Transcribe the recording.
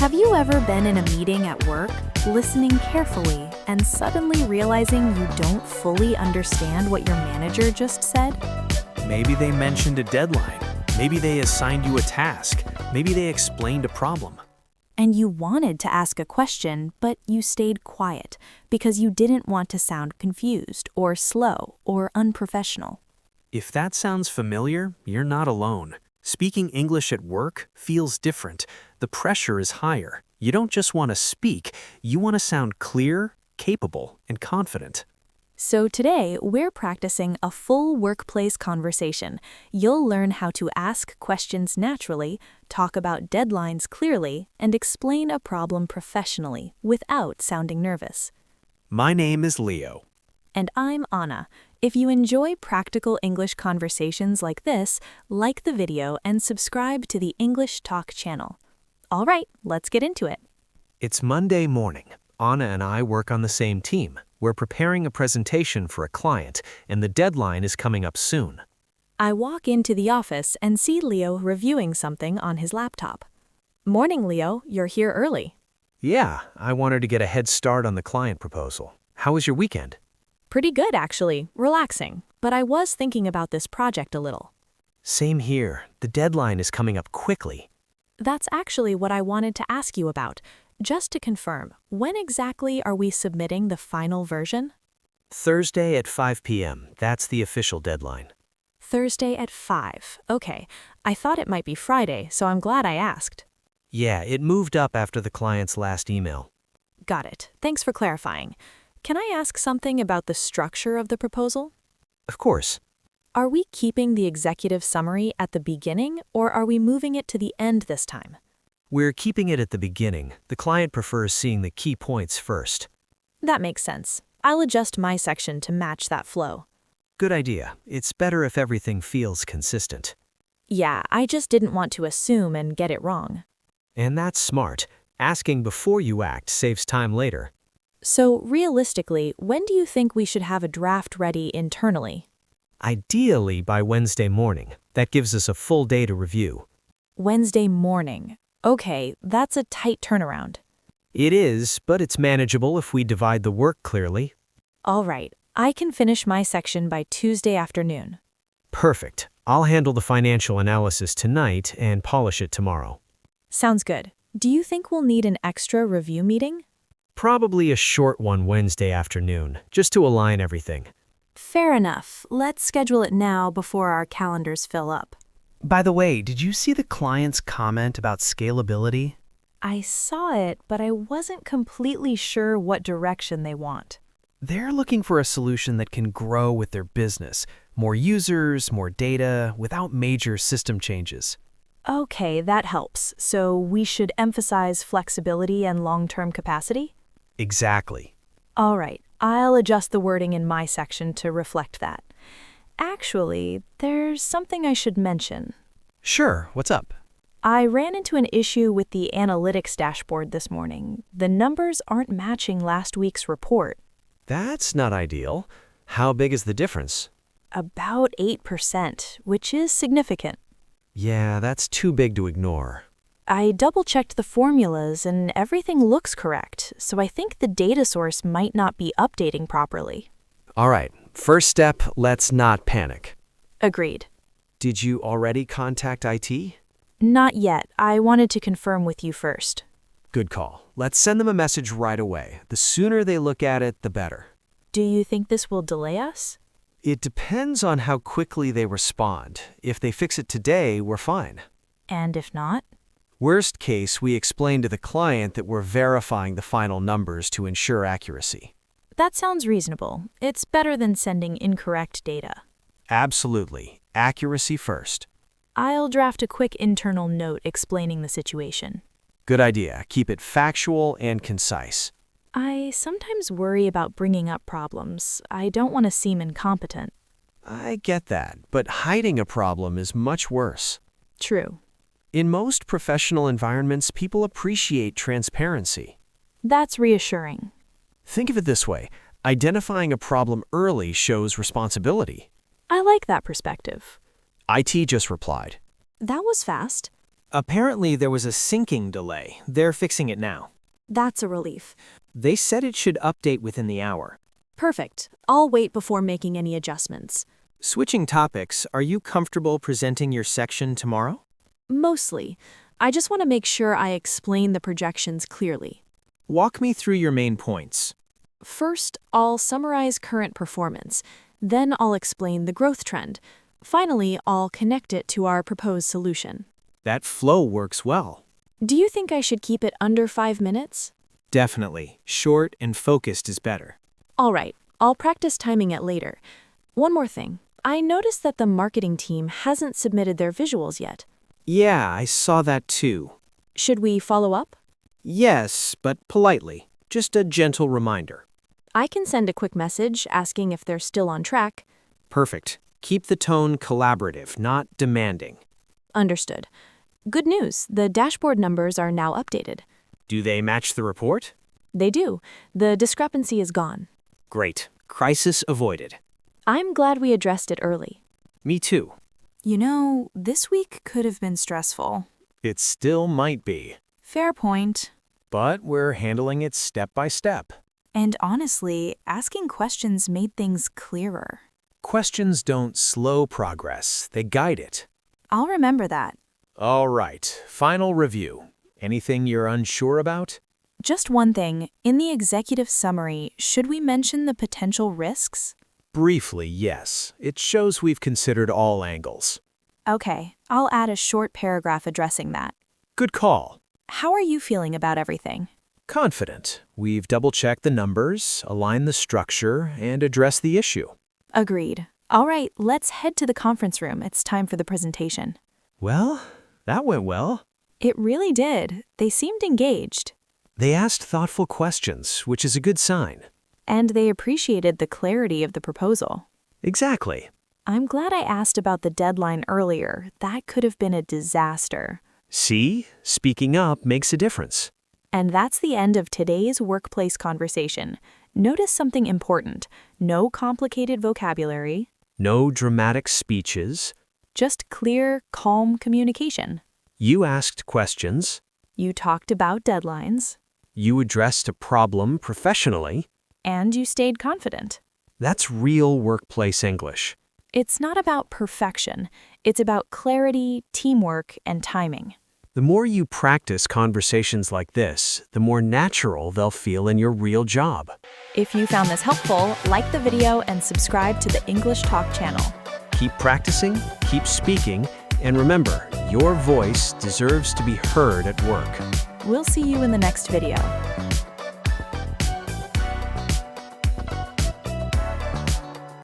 Have you ever been in a meeting at work, listening carefully, and suddenly realizing you don't fully understand what your manager just said? Maybe they mentioned a deadline. Maybe they assigned you a task. Maybe they explained a problem. And you wanted to ask a question, but you stayed quiet because you didn't want to sound confused or slow or unprofessional. If that sounds familiar, you're not alone. Speaking English at work feels different. The pressure is higher. You don't just want to speak, you want to sound clear, capable, and confident. So today, we're practicing a full workplace conversation. You'll learn how to ask questions naturally, talk about deadlines clearly, and explain a problem professionally without sounding nervous. My name is Leo. And I'm Anna. If you enjoy practical English conversations like this, like the video and subscribe to the English Talk channel. All right, let's get into it. It's Monday morning. Anna and I work on the same team. We're preparing a presentation for a client, and the deadline is coming up soon. I walk into the office and see Leo reviewing something on his laptop. Morning, Leo. You're here early. Yeah, I wanted to get a head start on the client proposal. How was your weekend? Pretty good, actually. Relaxing. But I was thinking about this project a little. Same here. The deadline is coming up quickly. That's actually what I wanted to ask you about. Just to confirm, when exactly are we submitting the final version? Thursday at 5 p.m. That's the official deadline. Thursday at 5. Okay. I thought it might be Friday, so I'm glad I asked. Yeah, it moved up after the client's last email. Got it. Thanks for clarifying. Can I ask something about the structure of the proposal? Of course. Are we keeping the executive summary at the beginning, or are we moving it to the end this time? We're keeping it at the beginning. The client prefers seeing the key points first. That makes sense. I'll adjust my section to match that flow. Good idea. It's better if everything feels consistent. Yeah, I just didn't want to assume and get it wrong. And that's smart. Asking before you act saves time later. So, realistically, when do you think we should have a draft ready internally? Ideally by Wednesday morning. That gives us a full day to review. Wednesday morning. Okay, that's a tight turnaround. It is, but it's manageable if we divide the work clearly. All right, I can finish my section by Tuesday afternoon. Perfect. I'll handle the financial analysis tonight and polish it tomorrow. Sounds good. Do you think we'll need an extra review meeting? Probably a short one Wednesday afternoon, just to align everything. Fair enough. Let's schedule it now before our calendars fill up. By the way, did you see the client's comment about scalability? I saw it, but I wasn't completely sure what direction they want. They're looking for a solution that can grow with their business. More users, more data, without major system changes. Okay, that helps. So we should emphasize flexibility and long-term capacity? Exactly. All right, I'll adjust the wording in my section to reflect that. Actually, there's something I should mention. Sure, what's up? I ran into an issue with the analytics dashboard this morning. The numbers aren't matching last week's report. That's not ideal. How big is the difference? About 8%, which is significant. Yeah, that's too big to ignore. I double-checked the formulas and everything looks correct, so I think the data source might not be updating properly. All right, first step, let's not panic. Agreed. Did you already contact IT? Not yet. I wanted to confirm with you first. Good call. Let's send them a message right away. The sooner they look at it, the better. Do you think this will delay us? It depends on how quickly they respond. If they fix it today, we're fine. And if not? Worst case, we explain to the client that we're verifying the final numbers to ensure accuracy. That sounds reasonable. It's better than sending incorrect data. Absolutely. Accuracy first. I'll draft a quick internal note explaining the situation. Good idea. Keep it factual and concise. I sometimes worry about bringing up problems. I don't want to seem incompetent. I get that, but hiding a problem is much worse. True. In most professional environments, people appreciate transparency. That's reassuring. Think of it this way. Identifying a problem early shows responsibility. I like that perspective. IT just replied. That was fast. Apparently, there was a syncing delay. They're fixing it now. That's a relief. They said it should update within the hour. Perfect. I'll wait before making any adjustments. Switching topics, are you comfortable presenting your section tomorrow? Mostly. I just want to make sure I explain the projections clearly. Walk me through your main points. First, I'll summarize current performance. Then I'll explain the growth trend. Finally, I'll connect it to our proposed solution. That flow works well. Do you think I should keep it under 5 minutes? Definitely. Short and focused is better. All right, I'll practice timing it later. One more thing. I noticed that the marketing team hasn't submitted their visuals yet. Yeah, I saw that too. Should we follow up? Yes, but politely. Just a gentle reminder. I can send a quick message asking if they're still on track. Perfect. Keep the tone collaborative, not demanding. Understood. Good news, the dashboard numbers are now updated. Do they match the report? They do. The discrepancy is gone. Great. Crisis avoided. I'm glad we addressed it early. Me too. You know, this week could have been stressful. It still might be, Fair point. but we're handling it step by step. And honestly, asking questions made things clearer. Questions don't slow progress, they guide it. I'll remember that. All right, final review. Anything you're unsure about? Just one thing. In the executive summary, should we mention the potential risks? Briefly, yes. It shows we've considered all angles. Okay, I'll add a short paragraph addressing that. Good call. How are you feeling about everything? Confident. We've double-checked the numbers, aligned the structure, and addressed the issue. Agreed. All right, let's head to the conference room. It's time for the presentation. Well, that went well. It really did. They seemed engaged. They asked thoughtful questions, which is a good sign. And they appreciated the clarity of the proposal. Exactly. I'm glad I asked about the deadline earlier. That could have been a disaster. See? Speaking up makes a difference. And that's the end of today's workplace conversation. Notice something important. No complicated vocabulary, No dramatic speeches. just clear, calm communication. You asked questions. You talked about deadlines, You addressed a problem professionally. and you stayed confident. That's real workplace English. It's not about perfection. It's about clarity, teamwork, and timing. The more you practice conversations like this, the more natural they'll feel in your real job. If you found this helpful, like the video and subscribe to the English Talk channel. Keep practicing, keep speaking, and remember, your voice deserves to be heard at work. We'll see you in the next video.